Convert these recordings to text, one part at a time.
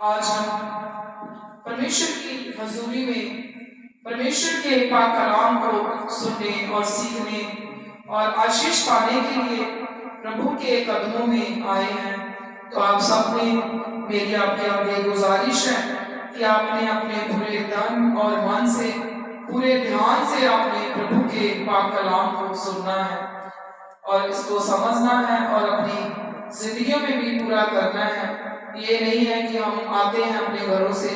आज हम परमेश्वर की हजूरी में परमेश्वर के पाक कलाम को सुनने और सीखने और आशीष पाने के लिए प्रभु के कदमों में आए हैं। तो आप सब ने मेरी आपके आगे गुजारिश है कि आपने अपने पूरे तन और मन से पूरे ध्यान से आपने प्रभु के पाक कलाम को सुनना है और इसको समझना है और अपनी जिंदगियों में भी पूरा करना है। ये नहीं है कि हम आते हैं अपने घरों से,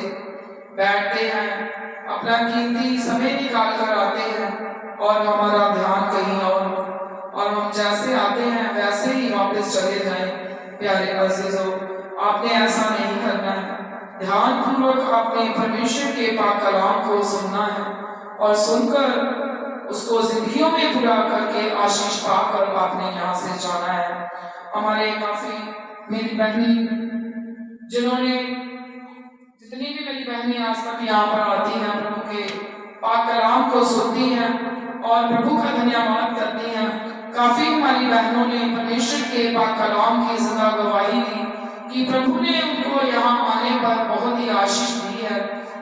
बैठते हैं, अपना कीमती समय निकाल कर आते हैं और हमारा ध्यान कहीं और हम जैसे आते हैं वैसे ही वापस चले जाएं। प्यारे अजीजों, आपने ऐसा नहीं करना है। ध्यान पूर्वक आपने परमेश्वर के पाक कलाम को सुनना है और सुनकर उसको जिंदगियों में पूरा करके आशीष पाकर आपने यहाँ से जाना है। हमारे काफी मेरी बहनी जिन्होंने जितनी भी मेरी बहनें आज तक यहाँ पर आती हैं, प्रभु के पाक कलाम को सुनती हैं और प्रभु का धन्यवाद करती हैं। काफी हमारी बहनों ने परमेश्वर के पाक कलाम की जिंदा गवाही दी कि प्रभु ने उनको यहाँ आने पर बहुत ही आशीष दी है,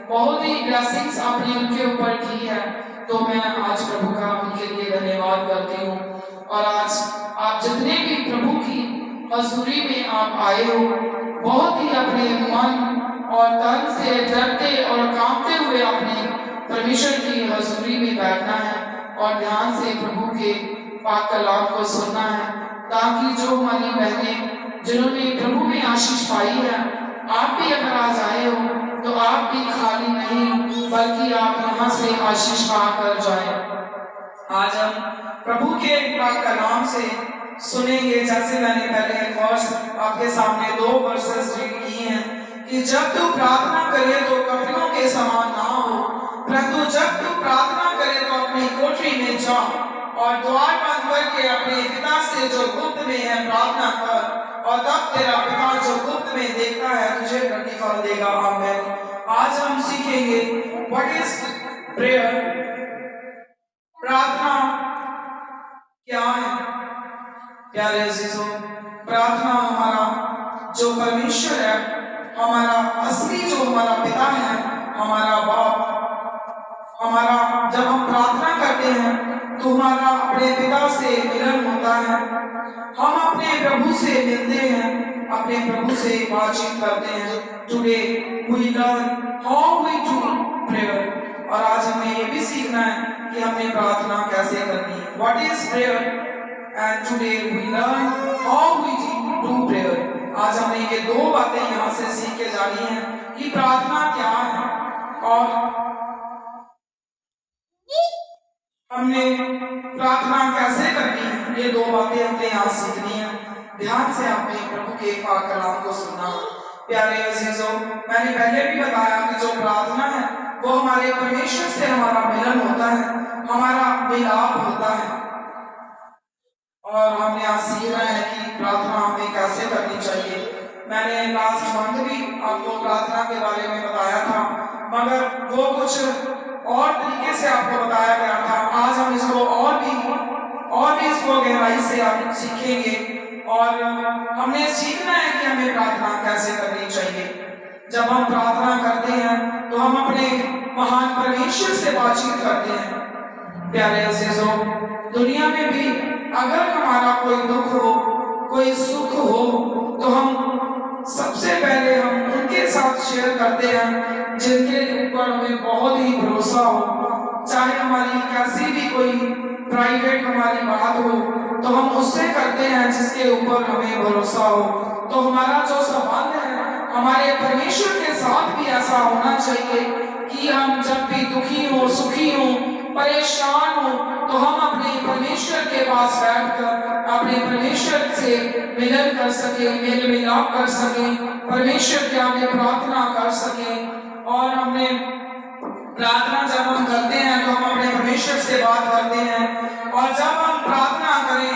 बहुत ही ब्लेसिंग्स आपने उनके ऊपर की है। तो मैं आज प्रभु का उनके लिए धन्यवाद करती हूँ। और आज आप जितने भी प्रभु की हजूरी में आप आए हो, बहुत ही अपने मन और तन से डरते और कांपते हुए अपने परमेश्वर की हजूरी में बैठना है और ध्यान से प्रभु के पाक कलाम को सुनना है, ताकि जो हमारी बहनें जिन्होंने प्रभु में आशीष पाई है, आप भी अगर आज आए हो तो आप भी खाली नहीं बल्कि आप यहाँ से आशीष पाकर जाए। आज हम प्रभु के पाक कलाम से सुनेंगे। जैसे मैंने पहले एक वर्स आपके सामने 2 वर्सेस रीड किए हैं कि जब तू प्रार्थना करे तो कपड़ों के समान ना हो, परंतु जब तू प्रार्थना करे तो अपनी कोठरी में जा और द्वार बंद करके अपने पिता से जो गुप्त में है प्रार्थना कर, और तब तेरा पिता जो गुप्त में देखता है तुझे प्रतिफल देगा। आमीन। आज हम सीखेंगे व्हाट इज प्रेयर, प्रार्थना क्या है। प्यारे अजीजों, प्रार्थना हमारा जो परमेश्वर है, हमारा असली जो हमारा पिता है, हमारा बाप, हमारा जब हम प्रार्थना करते हैं तो हमारा अपने पिता से मिलन होता है। हम अपने प्रभु से मिलते हैं, अपने प्रभु से बातचीत करते हैं। Today we learn how we do prayer. और आज हमें ये भी सीखना है कि हमें प्रार्थना कैसे करनी है। What is prayer and today we learn how we do prayer। आज हमें ये 2 बातें यहाँ से सीख के जानी है कि प्रार्थना क्या है और हमने प्रार्थना कैसे करनी है। ये 2 बातें हमने यहाँ सीखनी है। ध्यान से आपने प्रभु के पाक कलाम को सुनना। प्यारे अजीजों, मैंने पहले भी बताया कि जो प्रार्थना है वो हमारे परमेश्वर से हमारा मिलन होता है, हमारा मिलाप होता है। और हमने आज सीखना है कि प्रार्थना हमें कैसे करनी चाहिए। मैंने लास्ट मंथ भी आपको प्रार्थना के बारे में बताया था, मगर वो कुछ और तरीके से आपको बताया गया था। आज हम इसको और भी इसको गहराई से आप सीखेंगे और हमने सीखना है कि हमें प्रार्थना कैसे करनी चाहिए। जब हम प्रार्थना करते हैं तो हम अपने महान परमेश्वर से बातचीत करते हैं। प्यारे अजीजों, दुनिया में भी अगर हमारा कोई दुख हो, कोई सुख हो, तो हम सबसे पहले हम उनके साथ शेयर करते हैं जिनके ऊपर हमें बहुत ही भरोसा हो। चाहे हमारी कैसी भी कोई प्राइवेट हमारी बात हो तो हम उससे करते हैं जिसके ऊपर हमें भरोसा हो। तो हमारा जो संबंध है हमारे परमेश्वर के साथ भी ऐसा होना चाहिए कि हम जब भी दुखी हो, सुखी हो, परेशान हो तो हम अपने परमेश्वर के पास बैठकर अपने परमेश्वर से मिलन कर सके, मेल मिलाप कर सके, परमेश्वर के आगे प्रार्थना कर सके। और हमने प्रार्थना जब हम करते हैं तो हम अपने परमेश्वर से बात करते हैं। और जब हम प्रार्थना करें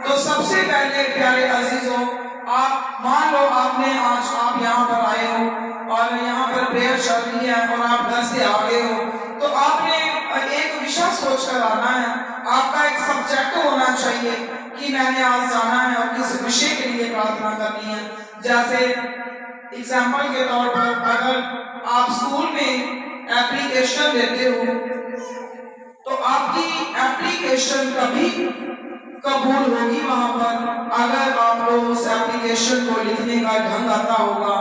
तो सबसे पहले प्यारे अजीजों, आप मान लो आपने आज आप यहाँ पर आए हो और यहाँ पर प्रेयर चल रही है और आप घर से आ गए हो, तो आपने एक विषय सोचकर आना है। आपका एक सब्जेक्ट होना चाहिए कि मैंने आज जाना है और किस विषय के लिए प्रार्थना करनी है। जैसे एग्जाम्पल के तौर पर अगर आप स्कूल में एप्लीकेशन देते हो तो आपकी एप्लीकेशन कभी कबूल होगी वहां पर अगर आपको उस एप्लीकेशन को लिखने का ढंग आता होगा,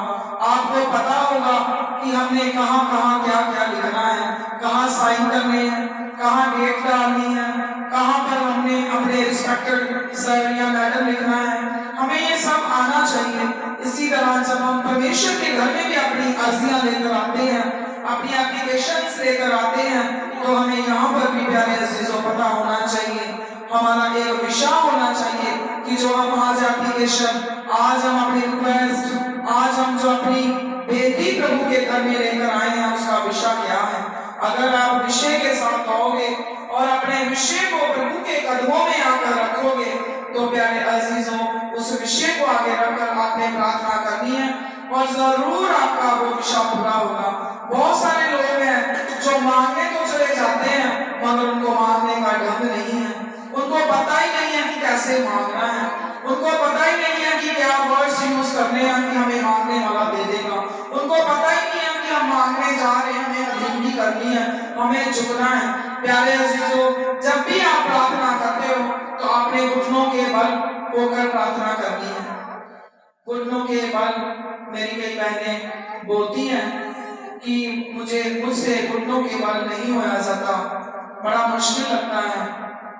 आपको पता होगा कि हमने कहाँ कहाँ क्या क्या लिखना है, कहाँ साइन करने हैं, कहाँ डेट डालनी है, कहाँ पर हमने अपने रिस्पेक्टेड सर या मैडम लिखना है, हमें ये सब आना चाहिए। इसी तरह जब हम परमेश्वर के घर में भी अपनी अर्जियां लेकर आते हैं, अपनी एप्लीकेशंस लेकर आते हैं, तो हमें यहाँ पर भी प्यारे अजीजों पता होना चाहिए, हमारा एक विषय होना चाहिए कि जो हम आज एप्लीकेशन, आज हम अपनी रिक्वेस्ट, आज हम जो अपनी बेटी प्रभु के घर में लेकर आए हैं उसका विषय क्या है। अगर आप विषय के साथ आओगे और अपने विषय को प्रभु के कदमों में आकर रखोगे तो प्यारे अजीजों उस विषय को आगे रखकर आपने प्रार्थना करनी है और जरूर आपका वो विषय पूरा होगा। बहुत सारे लोग हैं जो मांगने तो चले जाते हैं मगर उनको मांगने का ढंग नहीं है, उनको पता ही नहीं है कि कैसे मांगना है, उनको पता ही नहीं है कि क्या वर्ड्स यूज करने हैं कि हमें मांगने वाला दे देगा, उनको पता ही नहीं है कि हम मांगने जा रहे हैं, हमें अधीनगी करनी है, हमें झुकना है। प्यारे अजीजों जब भी आप प्रार्थना करते हो तो आपने घुटनों के बल होकर प्रार्थना करनी है। घुटनों के बल, मेरी कई बहनें बोलती हैं कि मुझसे घुटनों के बल नहीं होया जाता, बड़ा मुश्किल लगता है।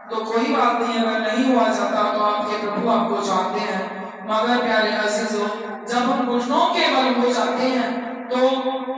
तो कोई बात नहीं, अगर नहीं हुआ जाता तो आपके प्रभु आपको जानते हैं। मगर प्यारे अजीजों जब हम घुटनों के बल हो जाते हैं तो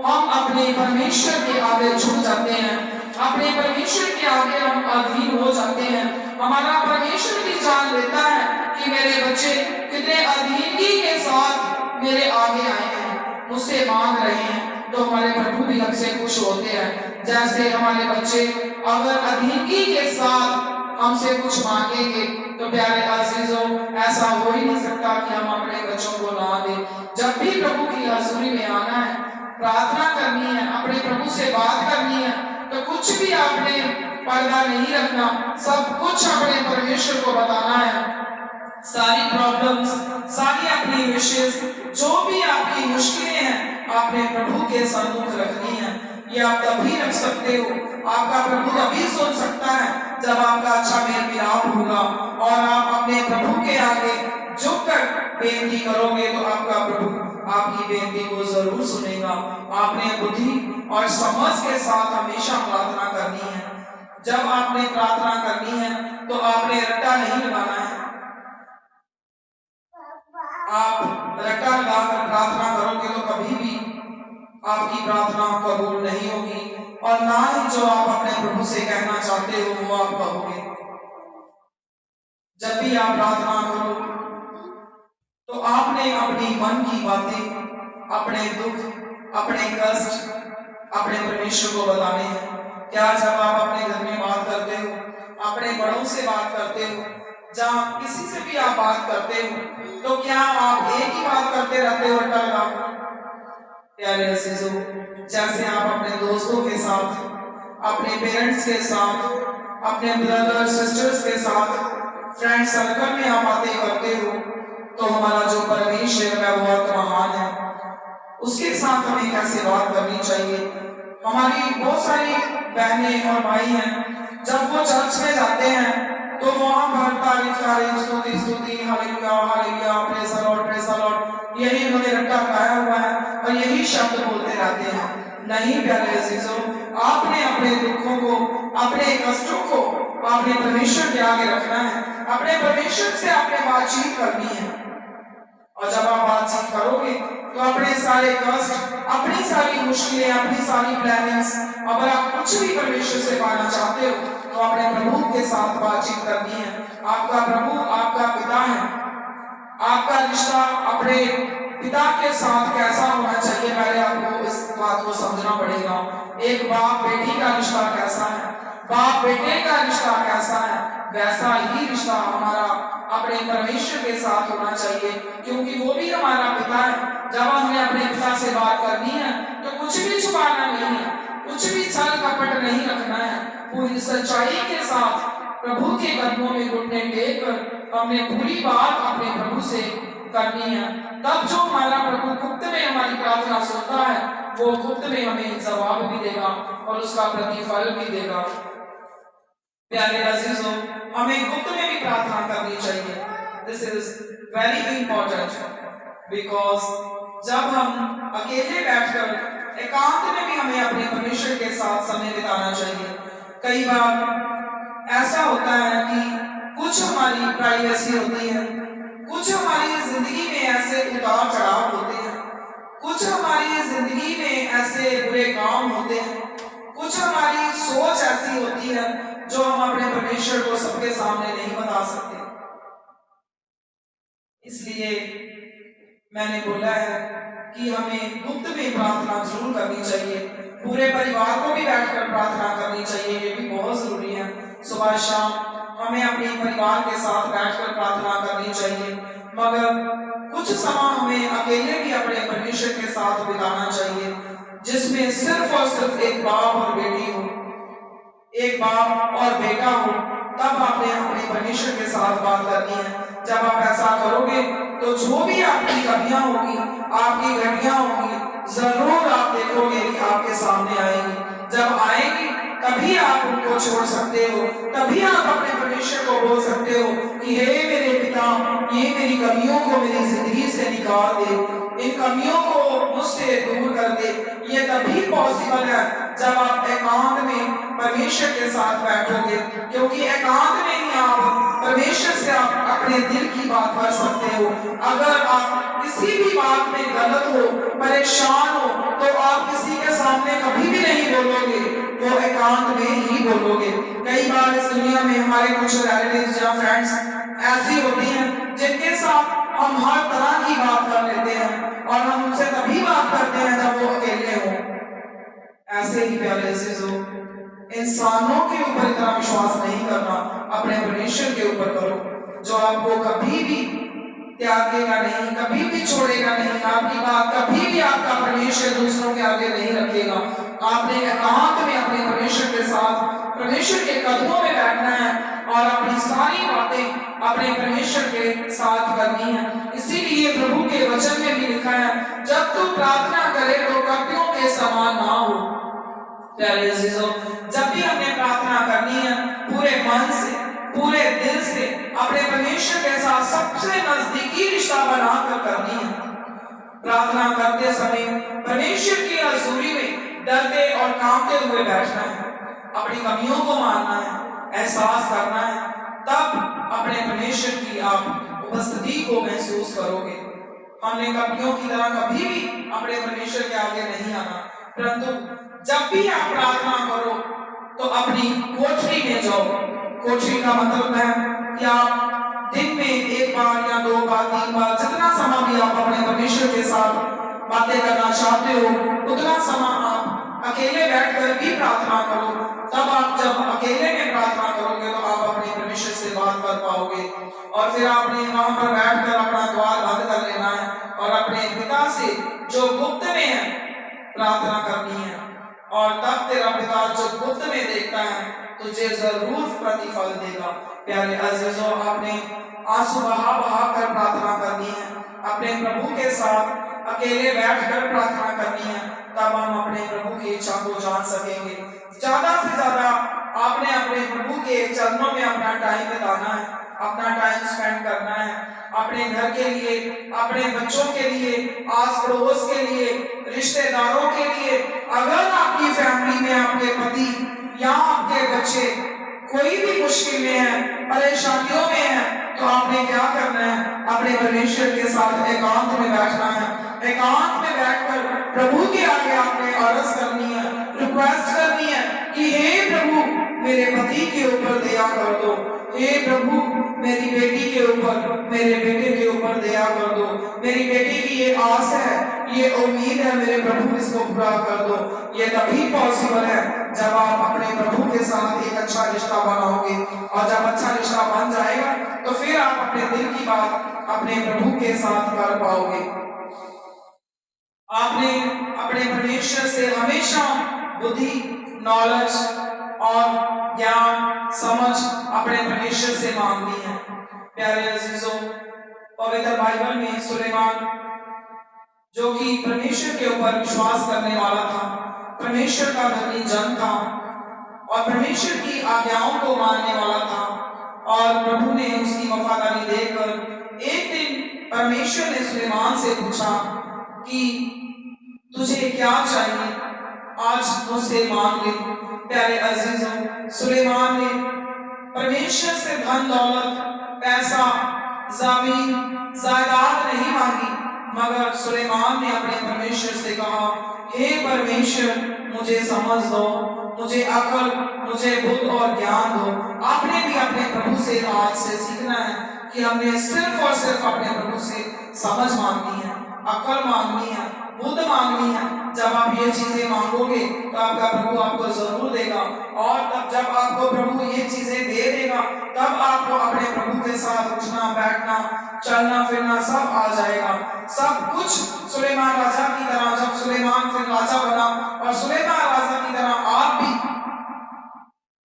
हम अपने परमेश्वर के आगे झुक जाते हैं, अपने परमेश्वर के आगे हम अधीन हो जाते हैं। हमारा परमेश्वर भी जान लेता है कि मेरे बच्चे कितने अधीनगी के साथ मेरे आगे आए हैं, मुझसे मांग रहे हैं, तो हमारे प्रभु भी हमसे खुश होते हैं। जैसे हमारे बच्चे अगर अधीनगी के साथ हमसे कुछ मांगेंगे तो प्यारे अजीजों ऐसा हो ही नहीं सकता कि हम अपने बच्चों को ना दें। जब भी प्रभु की हजूरी में आना है, प्रार्थना करनी है, अपने प्रभु से बात करनी है, तो कुछ भी आपने पर्दा नहीं रखना, सब कुछ अपने परमेश्वर को बताना है। सारी प्रॉब्लम्स, सारी अपनी विशेष, जो भी आपकी मुश्किलें हैं आपने प्रभु के सम्मुख रखनी है। ये आप तभी रख सकते हो, आपका प्रभु तभी सुन सकता है जब आपका अच्छा मेल मिलाप होगा और आप अपने प्रभु के आगे झुककर बेनती करोगे तो आपका प्रभु आपकी बेनती को जरूर सुनेगा। आपने बुद्धि और समझ के साथ हमेशा प्रार्थना करनी है। जब आपने प्रार्थना करनी है तो आपने रट्टा नहीं लगाना है। आप रट्टा लगाकर प्रार्थना करोगे तो कभी भी आपकी प्रार्थना कबूल नहीं होगी और ना ही जो आप अपने प्रभु से कहना चाहते हो वो आप कहोगे। जब भी आप प्रार्थना करो तो आपने अपनी मन की बातें, अपने दुख, अपने कष्ट अपने परमेश्वर को बताने हैं। क्या जब आप अपने घर में बात करते हो, अपने बड़ों से बात करते हो, जहाँ किसी से भी आप बात करते हो तो क्या आप एक ही बात करते रहते हो रट्टा लगाकर? प्यारे अजीजों जैसे आप अपने दोस्तों के साथ, अपने पेरेंट्स के साथ, अपने ब्रदर सिस्टर्स के साथ फ्रेंड सर्कल में आप बातें करते हो तो हमारा जो परमेश्वर है वो बहुत महान है, उसके साथ हमें कैसे बात करनी चाहिए। हमारी बहुत सारी बहनें और भाई हैं, जब वो चर्च में जाते हैं तो वहां पर तारीफ स्तुति स्तुति hallelujah hallelujah praise the Lord praise the Lord, यही उन्होंने रट्टा लगाया हुआ है और यही शब्द बोलते रहते हैं। नहीं प्यारे अजीजों, आपने अपने दुखों को, अपने कष्टों को आपने परमेश्वर के आगे रखना है, अपने परमेश्वर से आपने बातचीत करनी है। और जब आप बातचीत करोगे तो अपने सारे कष्ट, अपनी सारी मुश्किलें, अपनी सारी प्लानिंग्स, अगर आप कुछ भी परमेश्वर से पाना चाहते हो तो अपने प्रभु के साथ बातचीत करनी है। आपका प्रभु आपका पिता है, आपका रिश्ता अपने पिता के साथ कैसा होना चाहिए, पहले आपको इस बात को समझना पड़ेगा। एक बाप बेटी का रिश्ता कैसा है, बाप बेटे का रिश्ता कैसा है, वैसा ही रिश्ता हमारा अपने परमेश्वर के साथ होना चाहिए, क्योंकि वो भी हमारा पिता है। जब हमने अपने पिता से बात करनी है तो कुछ भी छुपाना नहीं है, कुछ भी छल कपट नहीं रखना है, पूरी सच्चाई के साथ प्रभु के कदमों में घुटने टेक कर हमने पूरी बात अपने प्रभु से करनी है, तब जो हमारा प्रभु गुप्त में हमारी प्रार्थना सुनता है वो गुप्त में हमें जवाब भी देगा और उसका प्रतिफल भी देगा। प्यारे अजीजों, हमें गुप्त में भी प्रार्थना करनी चाहिए। This is very important because जब हम अकेले बैठकर एकांत में भी हमें अपने परमेश्वर के साथ समय बिताना चाहिए। कई बार ऐसा होता है कि कुछ हमारी प्राइवेसी होती है, कुछ हमारी जिंदगी में ऐसे उतार चढ़ाव होते हैं, कुछ हमारी जिंदगी में ऐसे बुरे काम होते हैं, कुछ हमारी सोच ऐसी होती है जो हम अपने परमेश्वर को सबके सामने नहीं बता सकते। इसलिए मैंने बोला है कि हमें गुप्त में प्रार्थना जरूर करनी चाहिए। पूरे परिवार को भी बैठकर प्रार्थना करनी चाहिए, ये भी बहुत जरूरी है। सुबह शाम हमें अपने परिवार के साथ बैठकर प्रार्थना करनी चाहिए, मगर कुछ समय हमें अकेले भी अपने परमेश्वर के साथ बिताना चाहिए, जिसमें सिर्फ और सिर्फ एक बाप और बेटी हो, एक बाप और बेटा हो। तब आपने अपने परमेश्वर के साथ बात करनी है। जब आप ऐसा करोगे तो जो भी आपकी कमियां होगी, आपकी घटियां होगी, जरूर आप देखोगे कि आपके सामने आएगी। जब आएगी तभी आप उनको छोड़ सकते हो, तभी आप अपने परमेश्वर को बोल सकते हो कि हे मेरे पिता, ये मेरी कमियों को मेरी जिंदगी से निकाल दे, इन कमियों को मुझसे दूर कर दे। ये तभी पॉसिबल है जब आप एकांत में परमेश्वर के साथ बैठोगे, क्योंकि एकांत में ही आप परमेश्वर से आप अपने दिल की बात कर सकते हो। अगर आप किसी भी बात में गलत हो, परेशान हो, तो आप किसी के सामने कभी भी नहीं बोलोगे, वो एकांत में ही बोलोगे। कई बार इस दुनिया में हमारे कुछ रिलेटिव्स या फ्रेंड्स ऐसी होती हैं जिनके साथ हम हर तरह की बात कर लेते हैं और हम उनसे तभी बात करते हैं जब वो अकेले हो। ऐसे ही प्यारे अजीजों, इंसानों के ऊपर इतना विश्वास नहीं करना, अपने परमेश्वर के ऊपर करो जो आपको कभी भी त्यागेगा नहीं, कभी भी छोड़ेगा नहीं। आपकी बात कभी भी आपका परमेश्वर दूसरों के आगे नहीं रखेगा। आपने एकांत में अपने परमेश्वर के साथ परमेश्वर के कदमों में बैठना है और अपनी सारी बातें अपने परमेश्वर के साथ करनी है। इसीलिए प्रभु के वचन में भी लिखा है, जब तू प्रार्थना करे तो कपियों के समान ना हो। प्यारे अजीजों, जब भी हमने प्रार्थना करनी है पूरे मन से, पूरे दिल से, अपने परमेश्वर के साथ सबसे नजदीकी रिश्ता बनाकर करनी है। प्रार्थना करते समय परमेश्वर की हजूरी में डरते और कांपते हुए बैठना है, अपनी कमियों को मानना है, एहसास करना है, तब अपने परमेश्वर की आप उपस्थिति को महसूस करोगे। हमने कपियों की तरह कभी भी अपने परमेश्वर के आगे नहीं आना, परंतु जब भी आप प्रार्थना करो तो अपनी कोठरी में जाओ। कोठरी का मतलब है कि आप दिन में एक बार या 2 बार 3 बार, जितना समय भी आप अपने परमेश्वर के साथ बातें करना चाहते हो, उतना समय आप अकेले बैठकर भी प्रार्थना करो। तब आप जब अकेले में प्रार्थना करोगे तो आप अपने परमेश्वर से बात कर पाओगे। और फिर आपने वहां पर बैठकर अपना द्वार बंद कर लेना है और अपने पिता से जो गुप्त में है प्रार्थना करनी है, और तब तेरा पिता जो गुप्त में देखता है तुझे जरूर प्रतिफल देगा। प्यारे अजीजों, आपने आंसू बहा बहा कर प्रार्थना करनी है, अपने प्रभु के साथ अकेले बैठकर प्रार्थना करनी है, तब हम अपने प्रभु की इच्छा को जान सकेंगे। ज्यादा से ज्यादा आपने अपने प्रभु के चरणों में अपना टाइम बिताना है, अपना टाइम स्पेंड करना है, अपने घर के लिए, अपने बच्चों के लिए, आस पड़ोस के लिए, रिश्तेदारों के लिए। अगर आपकी फैमिली में आपके पति या आपके बच्चे कोई भी मुश्किल में है, परेशानियों में है, तो आपने क्या करना है, अपने परमेश्वर के साथ एकांत में बैठना है। एकांत में बैठकर प्रभु के आगे आपने अर्ज करनी है, रिक्वेस्ट करनी है कि हे प्रभु मेरे पति के ऊपर दया कर दो, हे प्रभु मेरी बेटी के ऊपर, मेरे बेटे के ऊपर दया कर दो, मेरी बेटी की ये आस है, ये उम्मीद है, मेरे प्रभु इसको पूरा कर दो। ये तभी पॉसिबल है जब आप अपने प्रभु के साथ एक अच्छा रिश्ता बनाओगे, और जब अच्छा रिश्ता बन जाएगा तो फिर आप अपने दिल की बात अपने प्रभु के साथ कर पाओगे। आपने अपने परमेश्वर से हमेशा बुद्धि, नॉलेज और ज्ञान, समझ अपने परमेश्वर से मांगनी है। प्यारे अजीजों, पवित्र बाइबल में सुलेमान, जो कि परमेश्वर के ऊपर विश्वास करने वाला था, परमेश्वर का धर्मी जन था और परमेश्वर की आज्ञाओं को मानने वाला था, और प्रभु ने उसकी वफादारी देखकर एक दिन परमेश्वर ने सुलेमान से पूछा कि तुझे क्या चाहिए, आज मुझसे मांग ले। प्यारे अजीजों, सुलेमान ने परमेश्वर से धन दौलत, पैसा, जमीन, जायदाद नहीं मांगी, मगर सुलेमान ने अपने परमेश्वर से कहा, हे परमेश्वर, मुझे समझ दो, मुझे अकल, मुझे बुद्धि और ज्ञान दो। आपने भी अपने प्रभु से आज से सीखना है कि हमने सिर्फ और सिर्फ अपने प्रभु से समझ मांगनी है, अकल मांगनी है, बुद्ध मांगनी है। जब आप ये चीजें मांगोगे तो आपका प्रभु आपको जरूर देगा, और तब जब आपको प्रभु ये चीजें दे देगा, तब आपको अपने प्रभु के साथ उठना बैठना, चलना फिरना सब आ जाएगा। सब कुछ सुलेमान राजा की तरह, जब सुलेमान फिर राजा बना, और सुलेमान राजा की तरह आप भी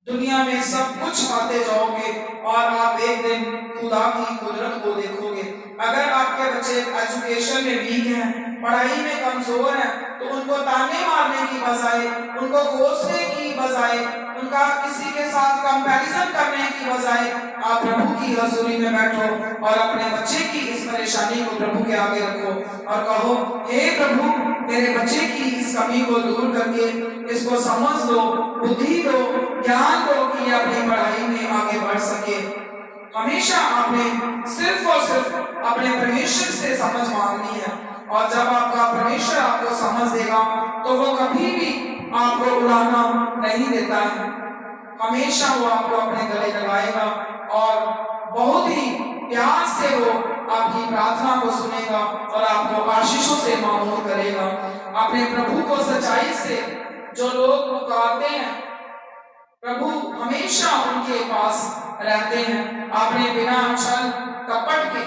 दुनिया में सब कुछ पाते जाओगे, और आप एक दिन खुदा की कुदरत को देखोगे। अगर आपके बच्चे एजुकेशन में वीक हैं, पढ़ाई में कमजोर हैं, तो उनको ताने मारने की बजाय, उनको कोसने की बजाय, उनका किसी के साथ कंपैरिजन करने की बजाय आप प्रभु की हजूरी में बैठो और अपने बच्चे की इस परेशानी को प्रभु के आगे रखो और कहो, हे प्रभु, मेरे बच्चे की इस कमी को दूर करके इसको समझ दो, बुद्धि दो, ज्ञान दो कि अपनी पढ़ाई में आगे बढ़ सके। हमेशा आपने सिर्फ और सिर्फ अपने परमेश्वर से समझ मांगनी है, और जब आपका परमेश्वर आपको समझ देगा तो वो कभी भी आपको उड़ाना नहीं देता है। हमेशा वो आपको अपने गले लगाएगा और बहुत ही प्यार से वो आपकी प्रार्थना को सुनेगा और आपको आशीषों से मामूर करेगा। अपने प्रभु को सच्चाई से जो लोग पुकारते हैं, प्रभु हमेशा उनके पास रहते हैं। आपने बिना छल कपट के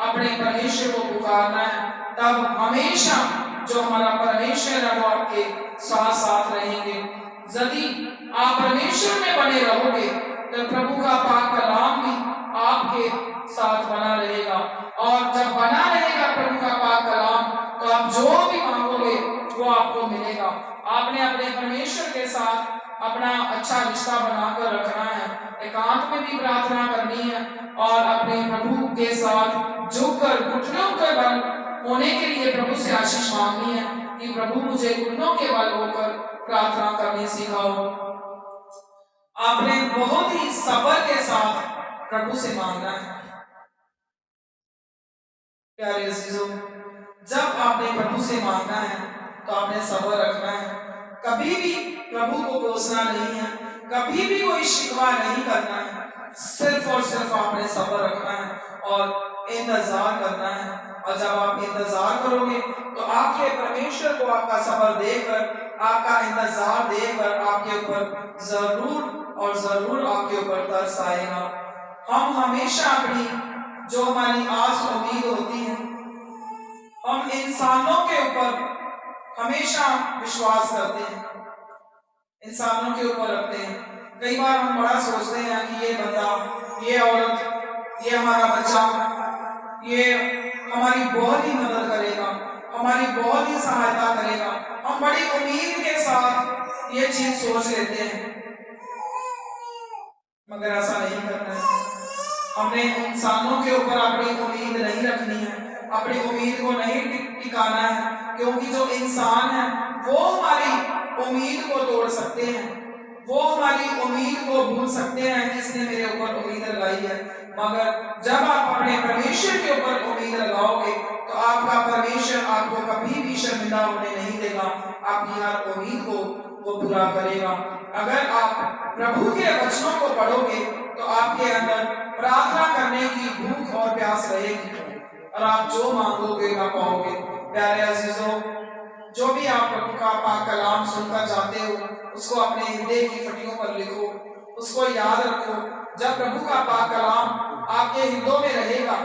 अपने परमेश्वर को पुकारना है, तब हमेशा जो हमारा परमेश्वर है वो आपके साथ साथ रहेंगे। यदि आप परमेश्वर में बने रहोगे तो प्रभु का पाक कलाम भी आपके साथ बना रहेगा, और जब बना रहेगा प्रभु का पाक कलाम, तो आप जो भी मांगोगे वो आपको मिलेगा। आपने अपने परमेश्वर के साथ अपना अच्छा रिश्ता बनाकर रखना है, एकांत में भी प्रार्थना करनी है, और अपने प्रभु के साथ झुककर घुटनों के बल होने के लिए प्रभु से आशीष मांगनी है कि प्रभु मुझे घुटनों के बल होकर प्रार्थना करनी सिखाओ। आपने बहुत ही सब्र के साथ प्रभु से मांगना है। प्यारे अजीजों, जब आपने प्रभु से मांगना है तो आपने सब्र रखना है। कभी भी प्रभु को कोसना नहीं है, कभी भी कोई शिकवा नहीं करना है, सिर्फ और सिर्फ आपने सब्र रखना है और इंतजार करना है। और जब आप इंतजार करोगे तो आपके परमेश्वर को आपका सब्र देकर, आपका इंतजार देकर आपके ऊपर जरूर और जरूर आपके ऊपर तरस आएगा। हम हमेशा अपनी जो हमारी आस उम्मीद होती है, हम इंसानों के ऊपर हमेशा विश्वास करते हैं, इंसानों के ऊपर रखते हैं। कई बार हम बड़ा सोचते हैं कि ये बंदा, ये औरत, ये हमारा बच्चा, ये हमारी बहुत ही मदद करेगा, हमारी बहुत ही सहायता करेगा। हम बड़ी उम्मीद के साथ ये चीज सोच लेते हैं, मगर ऐसा नहीं करना है। हमने इंसानों के ऊपर अपनी उम्मीद नहीं रखनी है, अपनी उम्मीद को नहीं टिकाना है, क्योंकि जो इंसान है वो हमारी उम्मीद को तोड़ सकते हैं, वो हमारी उम्मीद को भूल सकते हैं कि इसने मेरे ऊपर उम्मीद लगाई है। मगर जब आप अपने परमेश्वर के ऊपर उम्मीद लगाओगे तो आपका परमेश्वर आपको कभी भी शर्मिंदा होने नहीं देगा, आपकी हर उम्मीद को वो पूरा करेगा। अगर आप प्रभु के वचनों को पढ़ोगे तो आपके अंदर प्रार्थना करने की भूख और प्यास रहेगी, और आप जो मांगोगे ना पाओगे। प्यारे अजीजों, जो भी आप प्रभु का पाक कलाम सुनकर जाते हो, उसको अपने हृदय की फटियों पर लिखो, उसको याद रखो। जब प्रभु का पाक कलाम आपके हृदयों में रहेगा,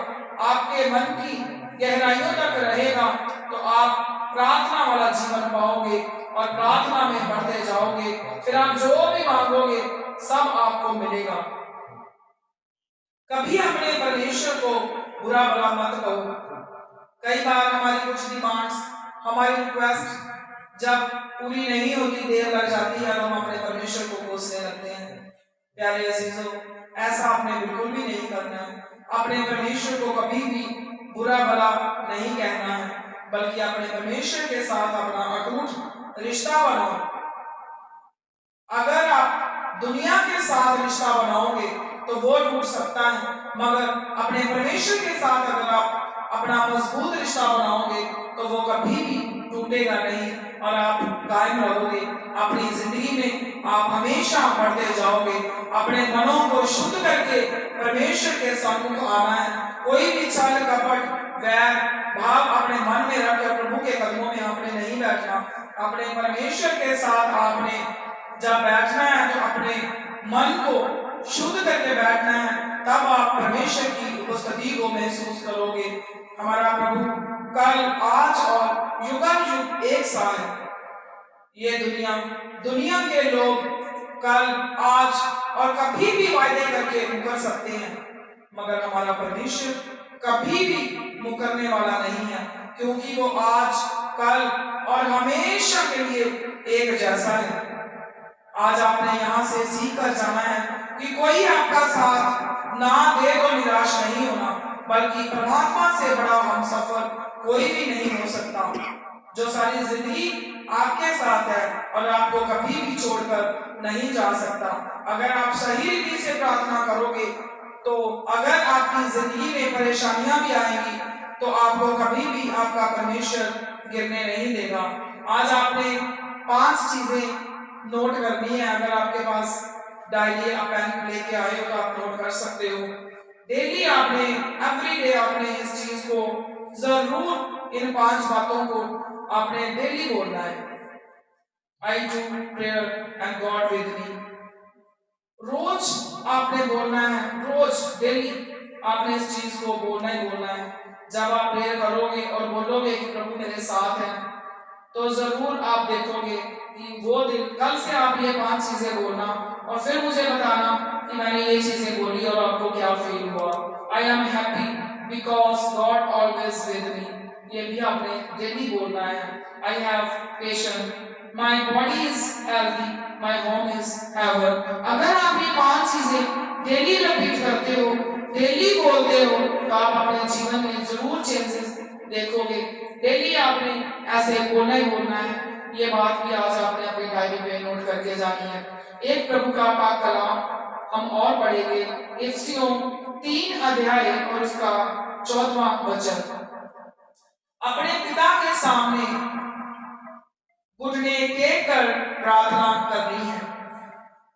आपके मन की गहराइयों तक रहेगा, तो आप प्रार्थना वाला जीवन पाओगे और प्रार्थना में बढ़ते जाओगे। फिर आप जो भी मांगोगे सब आपको मिलेगा। कभी अपने परमेश्वर को बुरा भला मत कहो। कई बार हमारी कुछ डिमांड्स, हमारी रिक्वेस्ट जब पूरी नहीं होती, देर लग जाती है, हम अपने परमेश्वर को कोसने लगते हैं। प्यारे अजीजों, ऐसा आपने बिल्कुल भी नहीं करना है। अपने परमेश्वर को कभी भी बुरा भला नहीं कहना है, बल्कि अपने परमेश्वर के साथ अपना अटूट रिश्ता बनाओ। अगर आप दुनिया के साथ रिश्ता बनाओगे तो वो टूट सकता है, मगर अपने परमेश्वर के साथ अगर आप अपना मजबूत रिश्ता बनाओगे तो वो कभी भी टूटेगा नहीं और आप कायम रहोगे। अपनी जिंदगी में आप हमेशा बढ़ते जाओगे। अपने मनों को शुद्ध करके परमेश्वर के सम्मुख आना है। कोई भी छल कपट वैर भाव अपने मन में रखकर प्रभु के कदमों में आपने नहीं बैठना। अपने परमेश्वर के साथ आपने जब बैठना है तो अपने मन को शुद्ध करके बैठना है, तब आप परमेश्वर की उपस्थिति को महसूस करोगे। हमारा प्रभु कल, आज और युगानुयुग एक सा है। ये दुनिया के लोग कल, आज और कभी भी वायदे करके मुकर सकते हैं, मगर हमारा परमेश्वर कभी भी मुकरने वाला नहीं है, क्योंकि वो आज, कल और हमेशा के लिए एक जैसा है। आज आपने यहाँ से सीख कर जाना है कि कोई आपका साथ ना दे तो निराश नहीं होना, बल्कि परमात्मा से बड़ा हम सफर कोई भी नहीं हो सकता, जो सारी जिंदगी आपके साथ है और आपको कभी भी छोड़कर नहीं जा सकता। अगर आप सही रीति से प्रार्थना करोगे तो अगर आपकी जिंदगी में परेशानियां भी आएंगी तो आपको कभी भी आपका परमेश्वर गिरने नहीं देगा। आज आपने 5 चीजें नोट करनी है। अगर आपके पास डायरी या पेन लेके आए हो तो आप नोट कर सकते हो। डेली आपने, एवरी डे आपने इस चीज को जरूर, इन 5 बातों को आपने डेली बोलना है। I do prayer and God with me। रोज आपने बोलना है, रोज डेली आपने इस चीज को बोलना ही बोलना है। जब आप प्रेयर करोगे और बोलोगे कि प्रभु मेरे साथ है, तो जरूर आप देखोगे कि वो दिन, कल से आप ये 5 चीजें बोलना और फिर मुझे बताना कि मैंने ये चीजें बोली और आपको क्या फील हुआ। I am happy because God always with me, ये भी आपने डेली बोलना है। I have patience, my body is healthy, my home is heaven. अगर आप ये 5 चीजें डेली रिपीट करते हो, डेली बोलते हो, तो आप अपने जीवन में जरूर चेंजेस देखोगे। डेली आपने ऐसे बोलना ही बोलना है। ये बात भी आज आपने अपनी डायरी पे नोट करके जानी है। एक प्रभु का पाक कलाम हम और पढ़ेंगे, इफिसियों 3 अध्याय और उसका 14वां वचन। अपने पिता के सामने घुटने टेक कर प्रार्थना करनी है।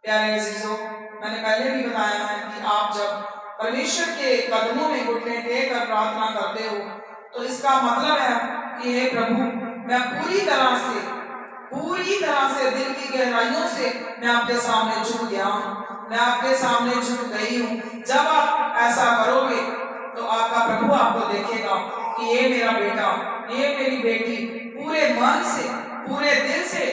प्यारे अजीजों, मैंने पहले भी बताया है कि आप जब परमेश्वर के कदमों में घुटने टेक कर प्रार्थना करते हो तो इसका मतलब है कि हे प्रभु, मैं पूरी तरह से दिल की गहराइयों से मैं आपके सामने झुक गया हूँ, मैं आपके सामने झुक गई हूँ। जब आप ऐसा करोगे तो आपका प्रभु आपको देखेगा कि ये मेरा बेटा, ये मेरी बेटी पूरे मन से, पूरे दिल से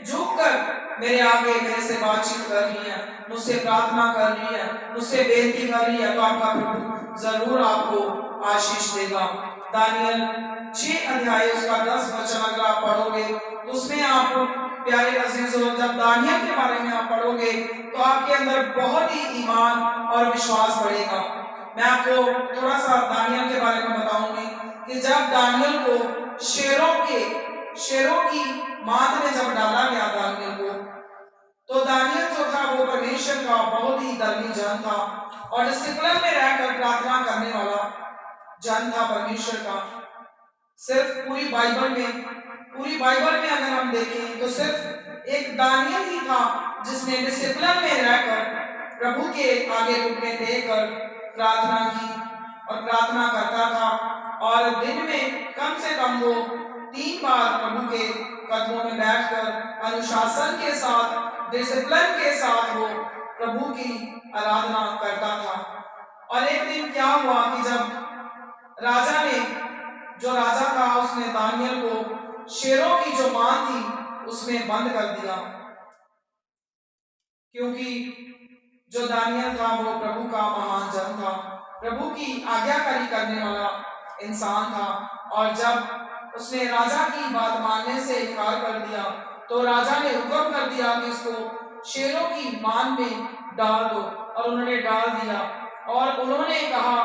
झुक कर मेरे आगे मेरे से बातचीत कर रही है, मुझसे प्रार्थना कर रही है, मुझसे बेनती कर रही है, तो आपका प्रभु जरूर आपको आशीष देगा। दानियल 6 अध्याय उसका 10 वचन अगर आप पढ़ोगे तो उसमें आप, प्यारे अजीजों, जब दानियल के बारे में आप पढ़ोगे तो आपके अंदर बहुत ही ईमान और विश्वास बढ़ेगा। मैं आपको थोड़ा सा दानियल के बारे में बताऊंगी कि जब दानियल को शेरों की मांद में जब डाला गया दानियल को, तो दानियल जो था वो परमेश्वर का बहुत ही धर्मी जन था और डिसिप्लिन में रहकर प्रार्थना करने वाला जन था परमेश्वर का। सिर्फ पूरी बाइबल में अगर हम देखें तो सिर्फ एक दानियल ही था जिसने डिसिप्लिन में रहकर प्रभु के आगे घुटने टेक कर प्रार्थना की और प्रार्थना करता था, और दिन में कम से कम वो 3 बार प्रभु के कदमों में बैठकर अनुशासन के साथ, डिसिप्लिन के साथ वो प्रभु की आराधना करता था। और एक दिन क्या हुआ कि जब जो राजा था उसने दानियल को शेरों की जो मांद थी उसमें बंद कर दिया, क्योंकि जो दानियल था वो प्रभु का महान जन था, प्रभु की आज्ञाकारी करने वाला इंसान था। और जब उसने राजा की बात मानने से इनकार कर दिया तो राजा ने हुक्म कर दिया कि इसको शेरों की मान में डाल दो, और उन्होंने डाल दिया। और उन्होंने कहा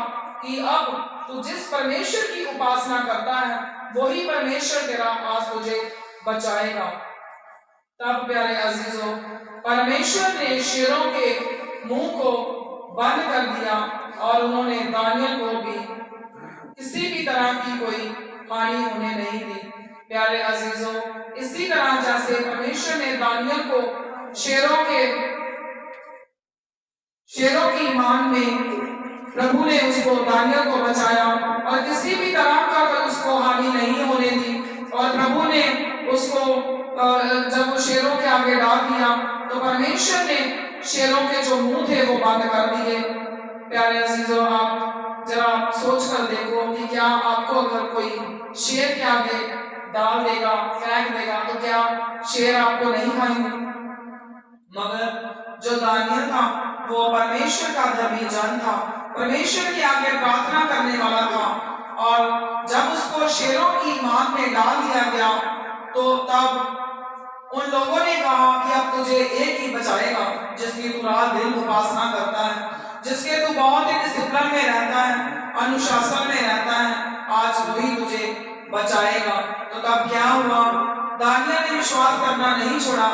कि अब तू जिस परमेश्वर की उपासना करता है वही परमेश्वर तेरा आज तुझे बचाएगा। तब प्यारे अजीजों, परमेश्वर ने शेरों के मुंह को बंद कर दिया और उन्होंने दानियल को भी किसी भी तरह की कोई हानि होने नहीं दी। प्यारे अजीजों, इसी तरह जैसे परमेश्वर ने दानियल को शेरों की मान में प्रभु ने उसको दानियल को बचाया और किसी भी तरह का उसको हानि नहीं होने दी। और प्रभु ने उसको जब वो शेरों के आगे डाल दिया तो परमेश्वर ने शेरों के जो मुंह थे वो बंद कर दिए। प्यारे अजीजों, आप जरा सोच कर देखो कि क्या आपको अगर कोई शेर के आगे डाल देगा, फेंक देगा, तो क्या शेर आपको नहीं खाएंगे? मगर जो दानियल था वो परमेश्वर का धर्मी जन था, परमेश्वर के आगे प्रार्थना करने वाला था। और जब उसको शेरों की मान में डाल दिया गया तो तब उन लोगों ने कहा कि अब तुझे एक ही बचाएगा जिसकी तू रात दिन उपासना करता है, जिसके तू बहुत ही डिसिप्लिन में रहता है, अनुशासन में रहता है, आज वही तुझे बचाएगा। तो तब क्या हुआ? दानियल ने विश्वास करना नहीं छोड़ा।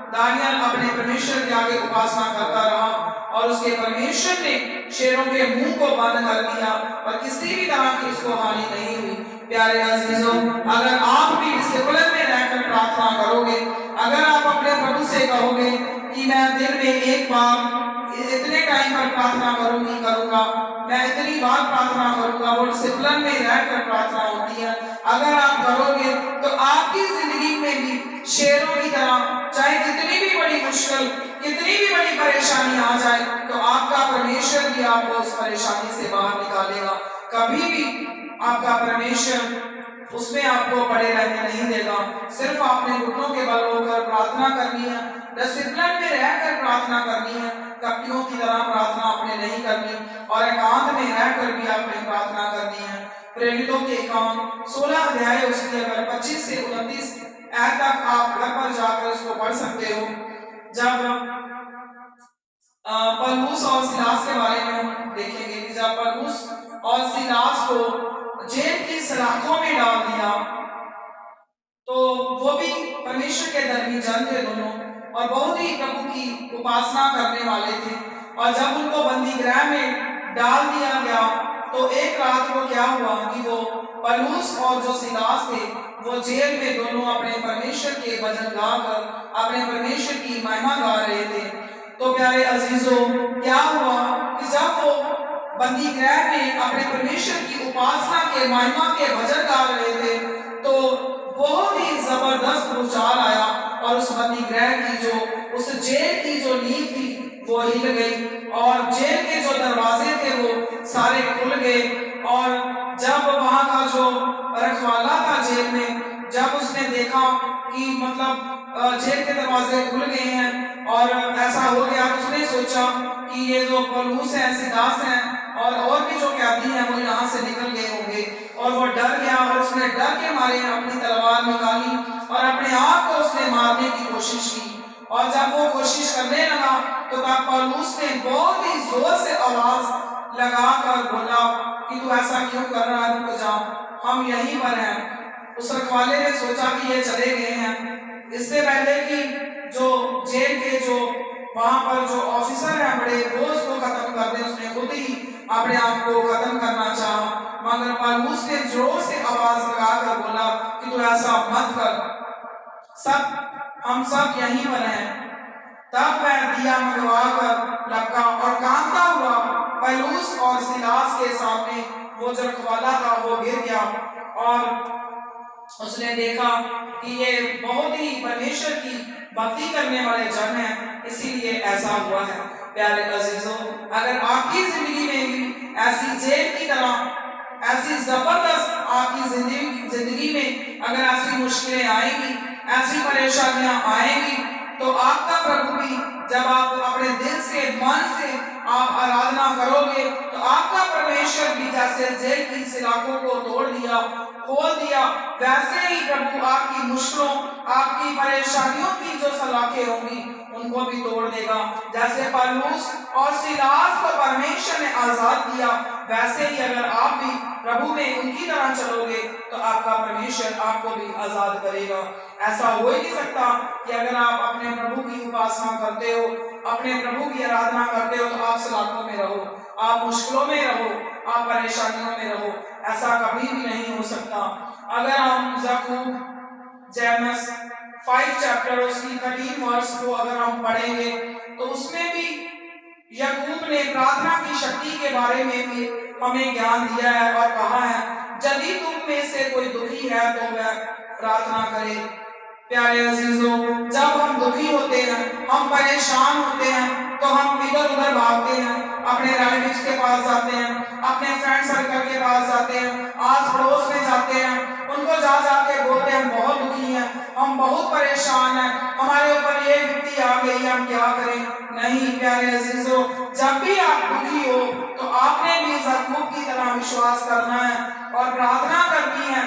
दानियल अपने परमेश्वर के आगे उपासना करता रहा और उसके परमेश्वर ने शेरों के मुंह को बंद कर दिया और किसी भी तरह की उसको हानि नहीं हुई। प्यारे अजीजों, अगर आप भी डिसिप्लिन में रहकर प्रार्थना करोगे, अगर आप अपने प्रभु से कहोगे कि मैं दिन में एक बार इतने टाइम पर प्रार्थना करूंगा, मैं इतनी बार प्रार्थना करूंगा, वो डिसिप्लिन में रहकर प्रार्थना होती है। अगर आप करोगे तो आपकी जिंदगी में भी शेरों की तरह, चाहे कितनी भी बड़ी मुश्किल, कितनी भी बड़ी परेशानी आ जाए, तो आपका परमेश्वर भी आपको उस परेशानी से बाहर निकालेगा। कभी भी आपका परमेश्वर उसमें आपको पड़े रहने नहीं देगा। सिर्फ आपने घुटनों के बल होकर प्रार्थना करनी है, डिसिप्लिन में रहकर प्रार्थना करनी है, कपटियों की तरह प्रार्थना आपने नहीं करनी और एकांत में रहकर भी आपने प्रार्थना करनी है। प्रेरितों के काम 16 अध्याय उसकी अगर 25 से 29 ऐड तक आप घर पर जाकर उसको पढ़ सकते हो। जब पौलुस और सिलास के बारे में हम देखेंगे कि जब पौलुस और सिलास को जेल की सलाखों में डाल दिया तो वो भी परमेश्वर के धर्मी जन थे दोनों, और बहुत ही प्रभु की उपासना करने वाले थे। और जब उनको बंदी गृह में डाल दिया गया तो एक रात को क्या हुआ कि वो पौलुस और जो सिलास थे वो जेल में दोनों अपने परमेश्वर के भजन गाकर अपने परमेश्वर की महिमा गा रहे थे। तो प्यारे अजीजों, क्या हुआ कि जब वो बंदी गृह में अपने परमेश्वर की उपासना के महिमा के भजन गा रहे थे तो बहुत ही जबरदस्त भूचाल आया और उस बंदी गृह की जो उस जेल की जो नींव थी वो हिल गई और जेल के जो दरवाजे थे वो सारे खुल गए। और जब वहां का जो रखवाला था जेल में, जब उसने देखा कि मतलब जेल के दरवाजे खुल गए हैं और ऐसा हो गया, उसने सोचा कि ये जो पौलुस है, सिलास है और भी जो कैदी हैं वो यहाँ से निकल गए होंगे। और वो डर गया और उसने डर के मारे अपनी तलवार निकाली और अपने आप को उसने मारने की कोशिश की। और जब वो कोशिश करने लगा तो तब पौलुस ने बहुत ही जोर से आवाज लगाकर बोला कि तू ऐसा क्यों कर रहा है, रुक जा, हम यहीं पर हैं। उस रखवाले ने सोचा कि ये चले गए हैं। इससे पहले कि जो जेल के जो वहां पर जो ऑफिसर है बड़े, वो उसको खत्म कर दे, उसने खुद ही अपने आप को खत्म करना चाहा। मगर पौलुस ने जोर से आवाज लगाकर बोला कि तू ऐसा मत कर, हम सब यहीं पर हैं। तब वह दिया मंगवा कर लपका और कांपता हुआ पौलुस और सिलास के सामने वो जो रखवाला था वो गिर गया और उसने देखा कि ये बहुत ही परमेश्वर की भक्ति करने वाले जन हैं, इसीलिए ऐसा हुआ है। प्यारे अजीजों, अगर आपकी जिंदगी में भी ऐसी जेल की तरह ऐसी जबरदस्त आपकी जिंदगी में अगर ऐसी मुश्किलें आएंगी, ऐसी परेशानियां आएंगी, तो आपका प्रभु भी जब आप अपने दिल से मन से आप आराधना करोगे तो आपका परमेश्वर भी जैसे जेल की सलाखों को तोड़ दिया, खोल दिया, वैसे ही प्रभु आपकी मुश्किलों, आपकी परेशानियों की जो सलाखें होंगी उनको भी तोड़ देगा। जैसे पौलुस और सीलास को परमेश्वर ने आजाद किया, वैसे ही अगर आप भी प्रभु में उनकी तरह चलोगे तो आपका परमेश्वर आपको भी आजाद करेगा। ऐसा हो ही नहीं सकता कि अगर आप अपने प्रभु की उपासना करते हो, अपने प्रभु की आराधना करते हो तो आप सलाखों में रहो, आप मुश्किलों में रहो, आप परेशानियों में रहो। ऐसा कभी भी नहीं हो सकता। अगर हम याकूब जेमस 5 चैप्टर उसकी 13 वर्ष को अगर हम पढ़ेंगे तो उसमें भी याकूब ने प्रार्थना की शक्ति के बारे में भी हमें ज्ञान दिया है और कहा है, यदि तुम में से कोई दुखी है तो वह प्रार्थना करे। प्यारे अजीजों, जब हम दुखी होते हैं, हम परेशान होते हैं तो हम इधर उधर भागते हैं, अपने रिलेटिव्स के पास जाते हैं, अपने फ्रेंड सर्कल के पास जाते हैं, आस पड़ोस में जाते हैं, उनको जा जाके बोलते हैं हम बहुत दुखी हैं, हम बहुत परेशान हैं, हमारे ऊपर ये विपत्ति आ गई है, हम क्या करें। नहीं प्यारे अजीजों, जब भी आप दुखी हो तो आपने भी याकूब की तरह विश्वास करना है और प्रार्थना करनी है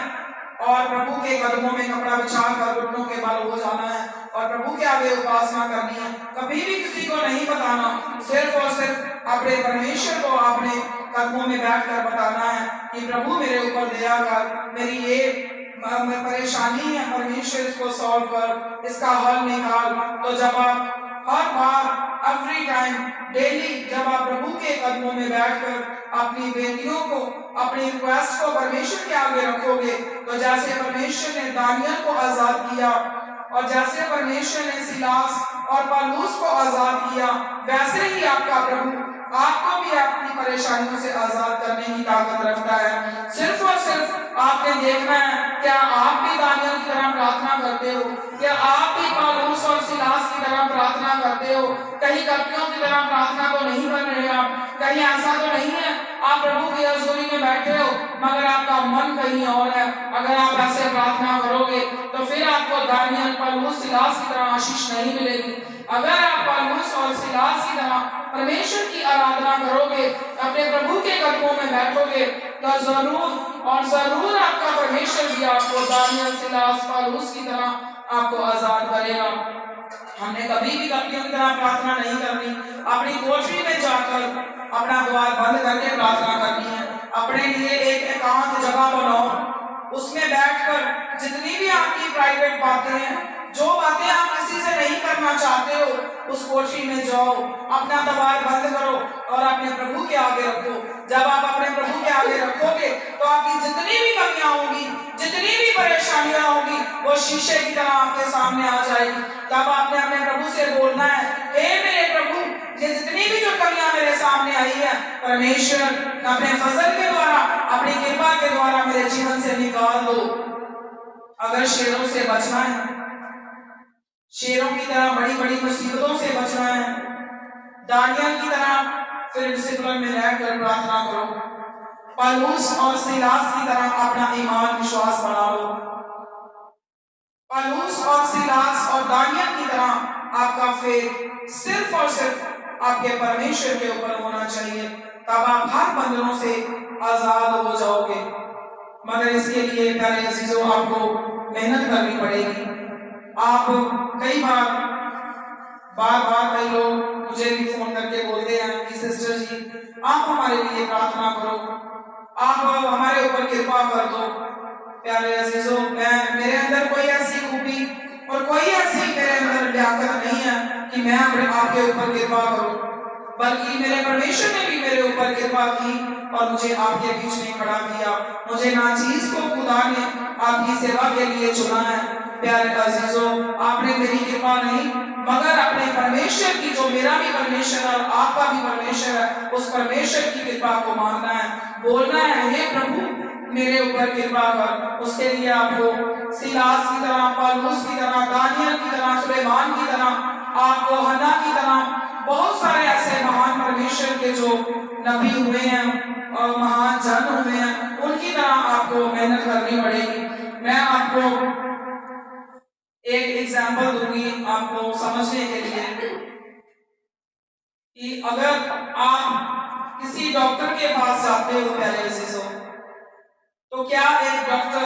और प्रभु के कदमों में कपड़ा बिछाकर घुटनों के बल हो जाना है और प्रभु के आगे उपासना करनी है। कभी भी किसी को नहीं बताना, सिर्फ और सिर्फ अपने परमेश्वर को अपने कदमों में बैठकर बताना है कि प्रभु मेरे ऊपर दया कर, मेरी ये परेशानी है, परमेश्वर इसको सॉल्व कर, इसका हल निकाल। तो जब आप हर बार एवरी टाइम डेली जब आप प्रभु के कदमों में बैठकर अपनी बेटियों को, अपनी रिक्वेस्ट को परमेश्वर के आगे रखोगे तो जैसे परमेश्वर ने दानियल को आजाद किया और जैसे परमेश्वर ने सीलास और पौलुस को आजाद किया, वैसे ही आपका प्रभु आपको भी आपकी परेशानियों से आजाद करने की ताकत रखता है। सिर्फ और सिर्फ आपने देखना है, क्या आप भी दानियल की तरह प्रार्थना करते हो? क्या आप भी पौलुस और सीलास की तरह प्रार्थना करते हो? कहीं कपियों की तरह प्रार्थना तो नहीं कर रहे आप? कहीं ऐसा तो नहीं है आप प्रभु की हजूरी में बैठे हो मगर आपका मन कहीं और है? अगर आप ऐसे प्रार्थना करोगे तो फिर आपको दानियल, पौलुस, सीलास की तरह आशीष नहीं मिलेगी। अगर आप पौलुस और सीलास की तरह परमेश्वर की आराधना करोगे, अपने प्रभु के कदमों में बैठोगे तो जरूर और जरूर आपका परमेश्वर भी आपको दानियल, सीलास, पौलुस की तरह आपको आजाद करेगा। हमने कभी भी कपियों की तरह प्रार्थना नहीं करनी। अपनी कोठरी में जाकर अपना द्वार बंद करके प्रार्थना करनी है। अपने लिए एक एकांत जगह बनाओ, उसमें बैठकर जितनी भी आपकी प्राइवेट बातें हैं, जो बातें आप किसी से नहीं करना चाहते हो, उस कोठरी में जाओ, अपना द्वार बंद करो और अपने प्रभु के आगे रखो। जब आप अपने प्रभु के आगे रखोगे तो आपकी जितनी भी कमियां होंगी, जितनी भी परेशानियां होंगी, वो शीशे की तरह आपके सामने आ जाएगी। तब आपने अपने प्रभु से बोलना है, हे मेरे प्रभु, ये जितनी भी जो कमियां मेरे सामने आई है, परमेश्वर अपने फजल के द्वारा, अपनी कृपा के द्वारा मेरे जीवन से निकाल दो। अगर शेरों से बचना है, शेरों की तरह बड़ी बड़ी मुसीबतों से बचना है, दानियल की तरह फिर डिसिप्लिन में रहकर प्रार्थना करो। पौलुस और सीलास की तरह अपना ईमान विश्वास बढ़ा लो। पौलुस और सीलास और दानियल की तरह आपका फेथ सिर्फ और सिर्फ आपके परमेश्वर के ऊपर होना चाहिए, तब आप हर बंधनों से आजाद हो जाओगे। मगर इसके लिए प्यारे अजीजों आपको मेहनत करनी पड़ेगी। आप कई बार कई लोग मुझे भी फोन करके बोलते हैं कि सिस्टर जी आप हमारे लिए प्रार्थना करो, आप हमारे ऊपर कृपा कर दो। प्यारे अजीजों, मेरे अंदर कोई ऐसी खूबी और कोई ऐसी मेरे अंदर लियाकत नहीं है कि मैं आपके ऊपर कृपा करूं, बल्कि मेरे परमेश्वर ने भी मेरे ऊपर कृपा की और मुझे आपके बीच में खड़ा किया। मुझे नाचीज को खुदा ने आपकी सेवा के लिए चुना है। प्यारे अजीजों, आपने मेरी कृपा नहीं मगर अपने परमेश्वर की, जो मेरा भी परमेश्वर है और आपका भी परमेश्वर है, उस परमेश्वर की कृपा को मांगना है, बोलना है, हे प्रभु मेरे ऊपर कृपा कर। उसके लिए आपको सीलास की तरह, पौलुस की तरह, दानियल की तरह, सुलेमान की तरह, आपको हन्ना की तरह, बहुत सारे ऐसे महान परमेश्वर के जो नबी हुए हैं और महान जन हुए हैं, उनकी तरह आपको मेहनत करनी पड़ेगी। मैं आपको एक एग्जाम्पल दूंगी आपको समझने के लिए। आप किसी डॉक्टर के पास जाते हो प्यारे अजीजों, तो क्या एक डॉक्टर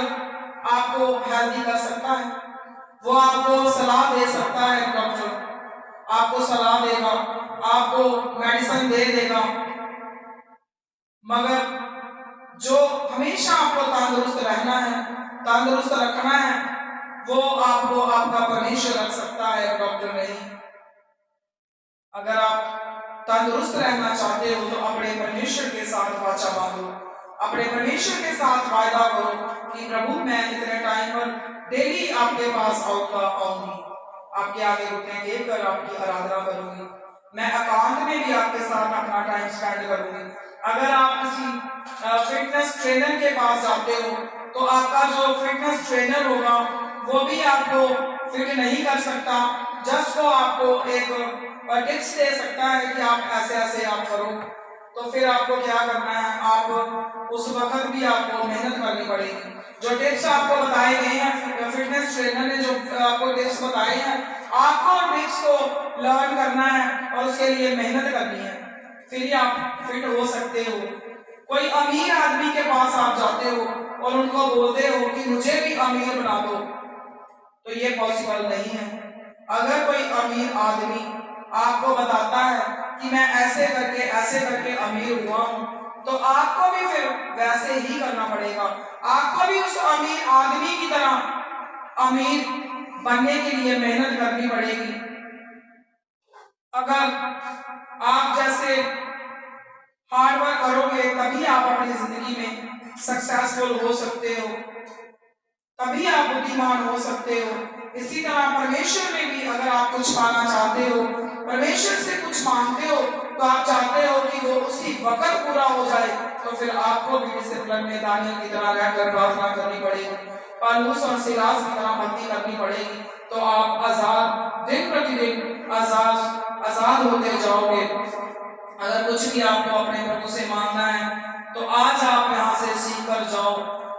आपको हेल्दी कर सकता है? वो आपको सलाह दे सकता है, डॉक्टर आपको सलाह देगा, आपको मेडिसिन दे देगा, मगर जो हमेशा आपको तंदुरुस्त रहना है, तंदुरुस्त रखना है, वो आपको आपका परमेश्वर रख सकता है, डॉक्टर नहीं। अगर आप तंदुरुस्त रहना चाहते हो तो अपने परमेश्वर के साथ वाचा बांधो, अपने परमेश्वर के साथ वायदा करो कि प्रभु मैं इतने टाइम पर डेली आपके पास आऊंगी, आपके आगे घुटने टेक कर आपकी आराधना करूंगी, मैं एकांत में भी आपके साथ अपना टाइम स्पेंड करूंगी। अगर आप किसी फिटनेस ट्रेनर के पास जाते हो तो आपका जो फिटनेस ट्रेनर होगा वो भी आपको फिट नहीं कर सकता, जस्ट वो आपको एक टिप्स दे सकता है कि आप ऐसे ऐसे आप करो। तो फिर आपको क्या करना है, आप उस वक्त भी आपको मेहनत करनी पड़ेगी। जो टिप्स आपको बताए गए हैं, फिटनेस ट्रेनर ने जो आपको टिप्स बताए हैं, आपको टिप्स को लर्न करना है और उसके लिए मेहनत करनी है, फिर ही आप फिट हो सकते हो। कोई अमीर आदमी के पास आप जाते हो और उनको बोलते हो कि मुझे भी अमीर बना दो, तो ये पॉसिबल नहीं है। अगर कोई अमीर आदमी आपको बताता है कि मैं ऐसे करके अमीर हुआ हूं, तो आपको भी फिर वैसे ही करना पड़ेगा। आपको भी उस अमीर आदमी की तरह अमीर बनने के लिए मेहनत करनी पड़ेगी। अगर आप जैसे हार्ड वर्क करोगे तभी आप अपनी जिंदगी में सक्सेसफुल हो सकते हो, तभी आप बुद्धिमान हो सकते हो। इसी तरह परमेश्वर में भी अगर आप कुछ पाना चाहते हो, परमेश्वर से कुछ मांगते हो, तो आप चाहते हो कि वो उसी वक्त पूरा हो जाए, तो फिर आपको भी डिसिप्लिन में दानियल की तरह रहकर प्रार्थना करनी पड़ेगी, पौलुस और सिलास की तरह भक्ति करनी पड़ेगी। तो आप आजाद, दिन प्रतिदिन आजाद होते जाओगे। अगर कुछ भी आपको अपने प्रभु से मांगना है तो आज आप यहाँ से सीख कर जाओ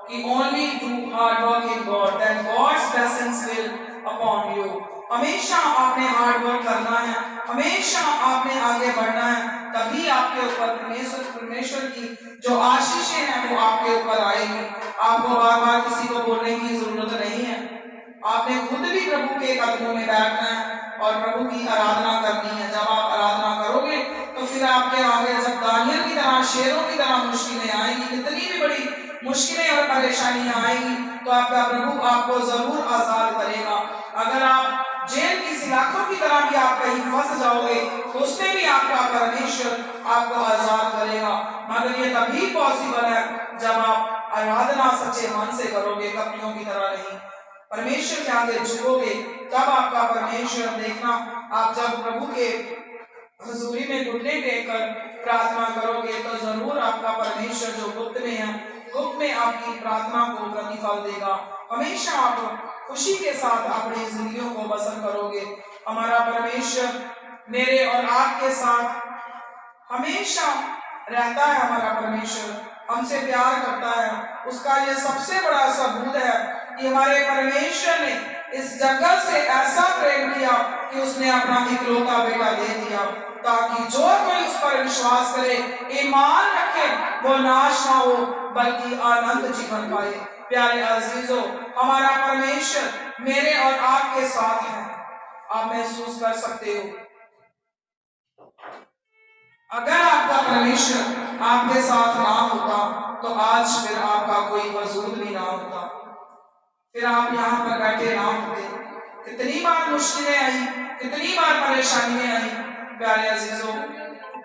कि only do hard work in God, then God's blessings will upon you। हमेशा आपने हार्ड वर्क करना है, हमेशा आपने आगे बढ़ना है, तभी आपके ऊपर परमेश्वर की जो आशीषें हैं वो आपके ऊपर आएंगी। आपको बार बार किसी को बोलने की जरूरत नहीं है, आपने खुद भी प्रभु के कदमों में बैठना है और प्रभु की आराधना करनी है। जब आप आराधना करोगे तो फिर आपके आगे जब दानियल की तरह, शेरों की तरह मुश्किलें आएंगी, कितनी भी बड़ी मुश्किलें और परेशानियां आएंगी, तो आपका प्रभु आपको जरूर आजाद करेगा। अगर आप जेल की सलाखों की तरह भी आप कहीं फंस जाओगे तो उसमें भी आपका परमेश्वर आपको आजाद करेगा, मगर ये तभी पॉसिबल है जब आप आराधना सच्चे मन से करोगे, कपड़ियों की तरह नहीं। परमेश्वर के आगे झुकोगे तब आपका परमेश्वर देखना, आप जब प्रभु के हजूरी में घुटने टेककर प्रार्थना करोगे तो जरूर आपका परमेश्वर जो गुप्त में है, गुप्त में आपकी प्रार्थना को प्रतिफल देगा। हमेशा आप खुशी के साथ अपनी जिंदगियों को बसर करोगे। हमारा परमेश्वर मेरे और आपके साथ हमेशा रहता है। हमारा परमेश्वर हमसे प्यार करता है। उसका ये सबसे बड़ा सबूत है कि हमारे परमेश्वर ने इस जगत से ऐसा प्रेम किया कि उसने अपना इकलौता बेटा दे दिया, ताकि जो कोई उस पर विश्वास करे, ईमान रखे, वो नाश ना हो बल्कि आनंद जीवन पाए। प्यारे अजीजों, हमारा परमेश्वर मेरे और आपके साथ है। आप महसूस कर सकते हो, अगर आपका परमेश्वर आपके साथ ना होता तो आज फिर आपका कोई वजूद भी ना होता, फिर आप यहाँ पर बैठे ना होते। कितनी बार मुश्किलें आई, कितनी बार परेशानियां आई, प्यारे अजीजों,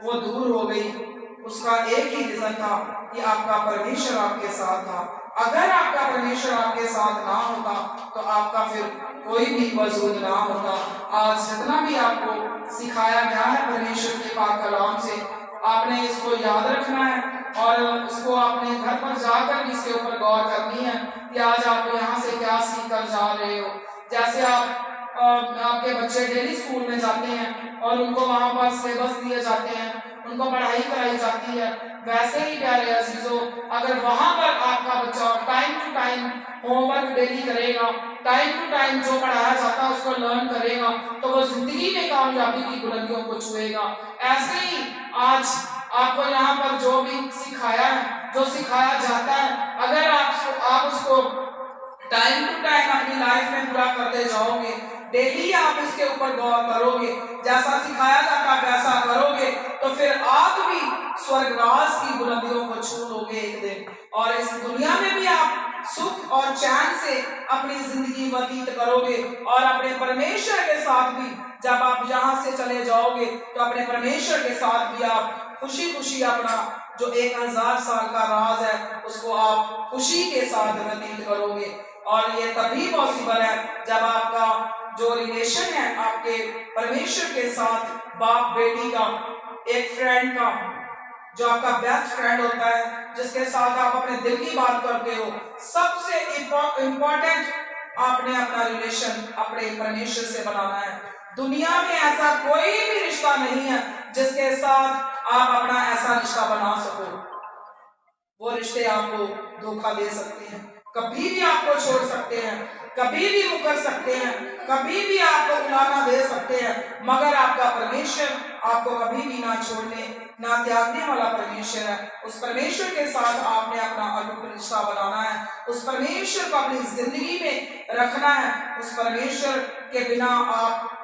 वो दूर हो गई। उसका एक ही रीजन था कि आपका परमेश्वर आपके साथ था। अगर आपका परमेश्वर आपके साथ ना होता तो आपका फिर कोई भी वजूद ना होता। आज जितना भी आपको सिखाया गया है परमेश्वर के पाक कलाम से, आपने इसको याद रखना है और इसको आपने घर पर जाकर भी इसके ऊपर गौर करनी है कि आज आप यहाँ से क्या सीख कर जा रहे हो। जैसे आपके बच्चे डेली स्कूल में जाते हैं और उनको वहाँ पर सिलेबस दिए जाते हैं, उनको पढ़ाई कराई जाती है, वैसे ही प्यारे अजीजों, अगर वहाँ पर आपका बच्चा time to time homework daily करेगा, टाइम टू टाइम जो पढ़ाया जाता है उसको लर्न करेगा तो वो जिंदगी में कामयाबी की बुलंदियों को छुएगा। ऐसे ही आज आपको यहाँ पर जो भी सिखाया है, जो सिखाया जाता है, अगर आप उसको टाइम टू टाइम अपनी लाइफ में पूरा करते जाओगे, डेली आप इसके ऊपर गौर करोगे, जैसा सिखाया जाता वैसा करोगे, तो फिर आप भी स्वर्गराज की बुलंदियों को छू लोगे एक दिन, और इस दुनिया में भी आप सुख और चैन से अपनी जिंदगी व्यतीत करोगे, और अपने परमेश्वर के साथ भी जब आप यहाँ से चले जाओगे तो अपने परमेश्वर के साथ भी आप खुशी खुशी अपना जो 1000 साल का राज है उसको आप खुशी के साथ व्यतीत करोगे। और ये तभी पॉसिबल है जब आपका जो रिलेशन है आपके परमेश्वर के साथ, बाप बेटी का, एक फ्रेंड का, जो आपका बेस्ट फ्रेंड होता है, जिसके साथ आप अपने दिल की बात करते हो, सबसे इम्पोर्टेंट आपने अपना रिलेशन अपने परमेश्वर से बनाना है। दुनिया में ऐसा कोई भी रिश्ता नहीं है जिसके साथ आप अपना ऐसा रिश्ता बना सको। वो रिश्ते आपको धोखा दे सकते हैं, कभी भी आपको छोड़ सकते हैं, कभी भी मुकर सकते हैं, कभी भी आपको उलाना दे सकते हैं, मगर आपका परमेश्वर आपको कभी भी ना छोड़ने ना त्यागने वाला परमेश्वर है। उस परमेश्वर के साथ आपने अपना अटूट रिश्ता बनाना है, उस परमेश्वर को अपनी जिंदगी में रखना है। उस परमेश्वर के बिना आप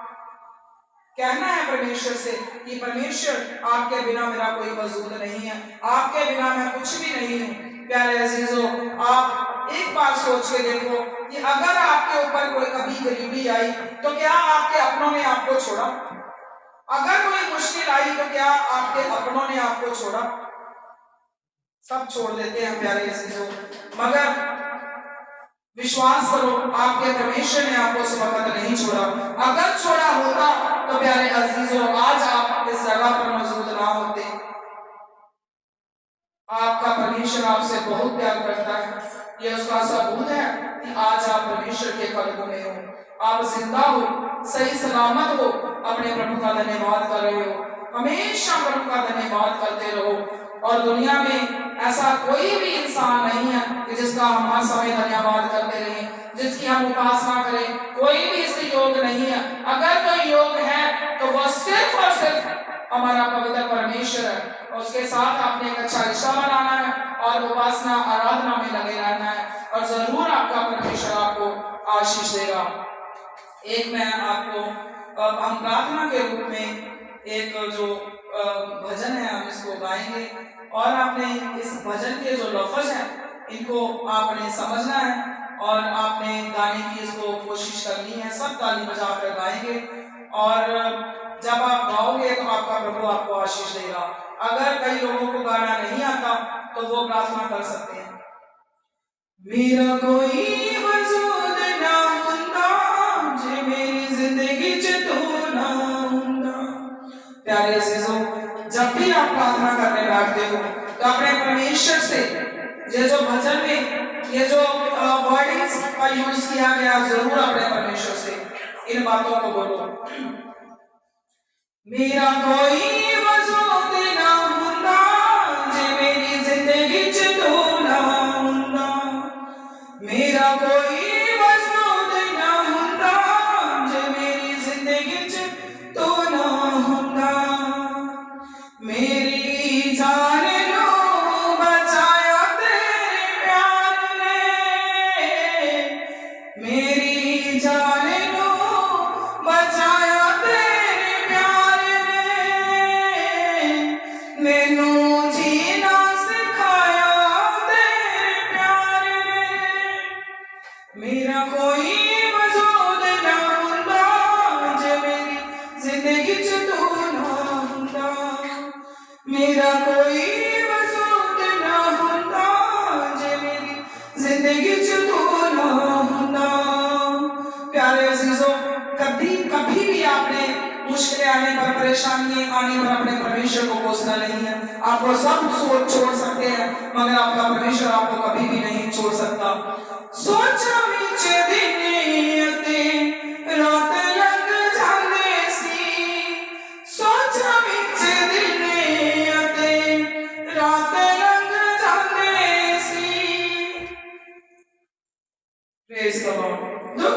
कहना है परमेश्वर से कि परमेश्वर आपके बिना मेरा कोई वजूद नहीं है, आपके बिना मैं कुछ भी नहीं हूँ। प्यारे अजीजों, आप एक बार सोच के देखो कि अगर आपके ऊपर कोई कभी गरीबी आई तो क्या आपके अपनों ने आपको छोड़ा? अगर कोई मुश्किल आई तो क्या आपके अपनों ने आपको छोड़ा? सब छोड़ देते हैं प्यारे अजीजों, मगर विश्वास करो आपके परमेश्वर ने आपको इस वक्त नहीं छोड़ा। अगर छोड़ा होता तो प्यारे अजीजों आज आप इस जगह पर मौजूद ना होते। आपका परमेश्वर आपसे बहुत प्यार करता है, यह उसका सबूत है कि आज आप परमेश्वर के कदमों में हो, आप जिंदा हो, सही सलामत हो, अपने प्रभु का धन्यवाद कर रहे हो। हमेशा प्रभु का धन्यवाद करते रहो। और दुनिया में ऐसा कोई भी इंसान नहीं है कि जिसका हम हर समय धन्यवाद करते रहें, जिसकी हम उपासना करें। कोई भी इसके योग नहीं है। अगर कोई योग है तो वह सिर्फ और सिर्फ हमारा पवित्र परमेश्वर है। और उसके साथ आपने एक अच्छा रिश्ता बनाना है और उपासना आराधना में लगे रहना है, और जरूर आपका परमेश्वर आपको आशीष देगा। एक मैं आपको हम प्रार्थना के रूप में एक जो भजन है हम इसको गाएंगे, और आपने इस भजन के जो लफ्ज हैं इनको आपने समझना है और आपने गाने की इसको कोशिश करनी है। सब ताली बजाकर गाएंगे, और जब आप गाओगे तो आपका प्रभु आपको आशीष देगा। अगर कई लोगों को गाना नहीं आता तो वो प्रार्थना कर सकते हैं। मेरा कोई वजूद ना हुंदा जे मेरी जिंदगी च तू ना हुंदा। प्यारे अजीजों, जब भी आप प्रार्थना करने बैठते हो तो अपने परमेश्वर से ये जो भजन में ये जो वर्डिंग्स का यूज किया गया, जरूर अपने परमेश्वर से इन बातों को बोलो। मेरा कोई वजूद ना हुंदा जे मेरी जिंदगी च तू ना हुंदा। मेरा कोई वजूद ना हुंदा जे मेरी जिंदगी च तू ना हुंदा। मेरी जान नो बचाया तेरे प्यार ने, मेरी जान नो बचाया तेरे प्यार ने, मैनू जीना सिखाया तेरे प्यार ने। मेरा कोई वजूद ना हुंदा जे मेरी जिंदगी च तू ना हुंदा। मेरा कोई वजूद ना हुंदा जे मेरी जिंदगी च तू ना हुंदा। प्यारे अजीजों, कभी कभी भी आपने मुश्किलें आने पर, परेशानी आने पर अपने परमेश्वर को कोसना नहीं है। आपको सब छोड़ सकते हैं, मगर आपका परमेश्वर आपको कभी भी नहीं छोड़ सकता। सोचा विच दिन अते रात लंघ जांदे सी, सोचा विच दिन अते रात लंघ जांदे सी। Praise the Lord. दुख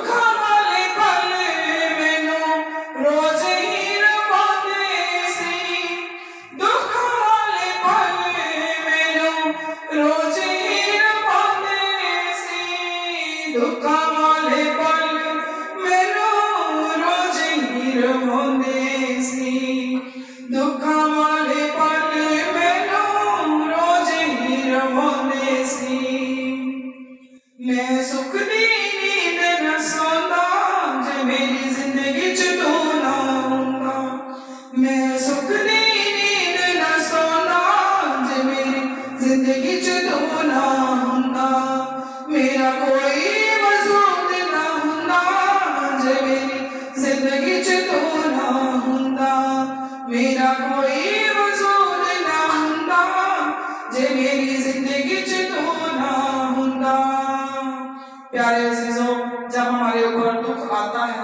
प्यारे अजीजों, जब हमारे ऊपर दुख आता है,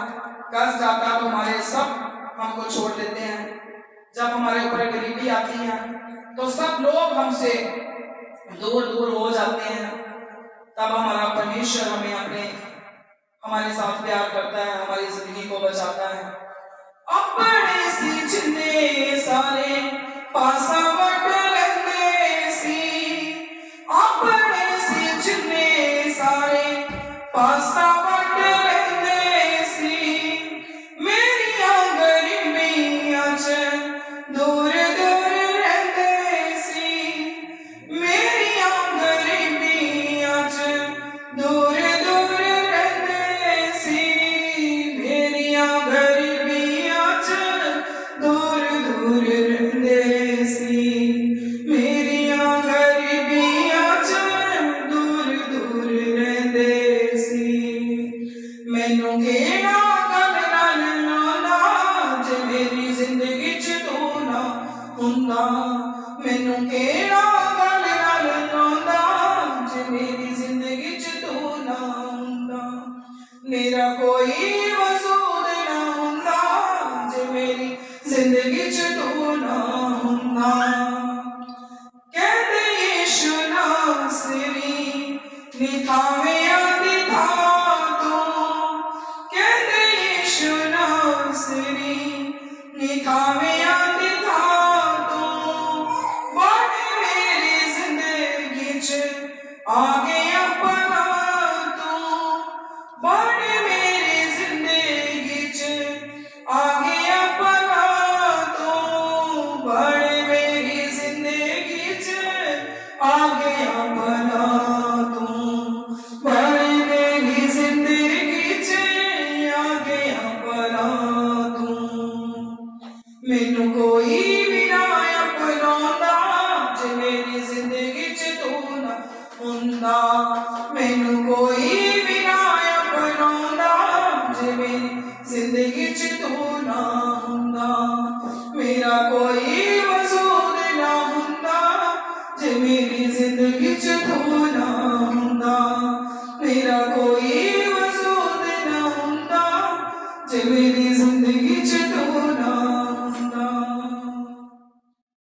कष्ट आता है, तो हमारे सब हमको छोड़ देते हैं। जब हमारे ऊपर गरीबी आती है तो सब लोग हमसे दूर दूर हो जाते हैं। तब हमारा परमेश्वर हमारे साथ प्यार करता है, हमारी जिंदगी को बचाता है। अपने सी जिन्ने सारे पासा वट लेंदे सी, अपने सी जिन्ने सारे पासा वट लेंदे सी, मेरिया गरीबियां च दूर दूर रहंदे सी, मेरिया गरीबियां च दूर दूर रहंदे सी, मेरिया गरीबियां च दूर दूर रहंदे सी, मेरिया गरीबियां च दूर दूर रहंदे सी। मैनू केड़ा गल नाल लांदा जे मेरी जिंदगी च तू ना हुंदा, मैनू केड़ा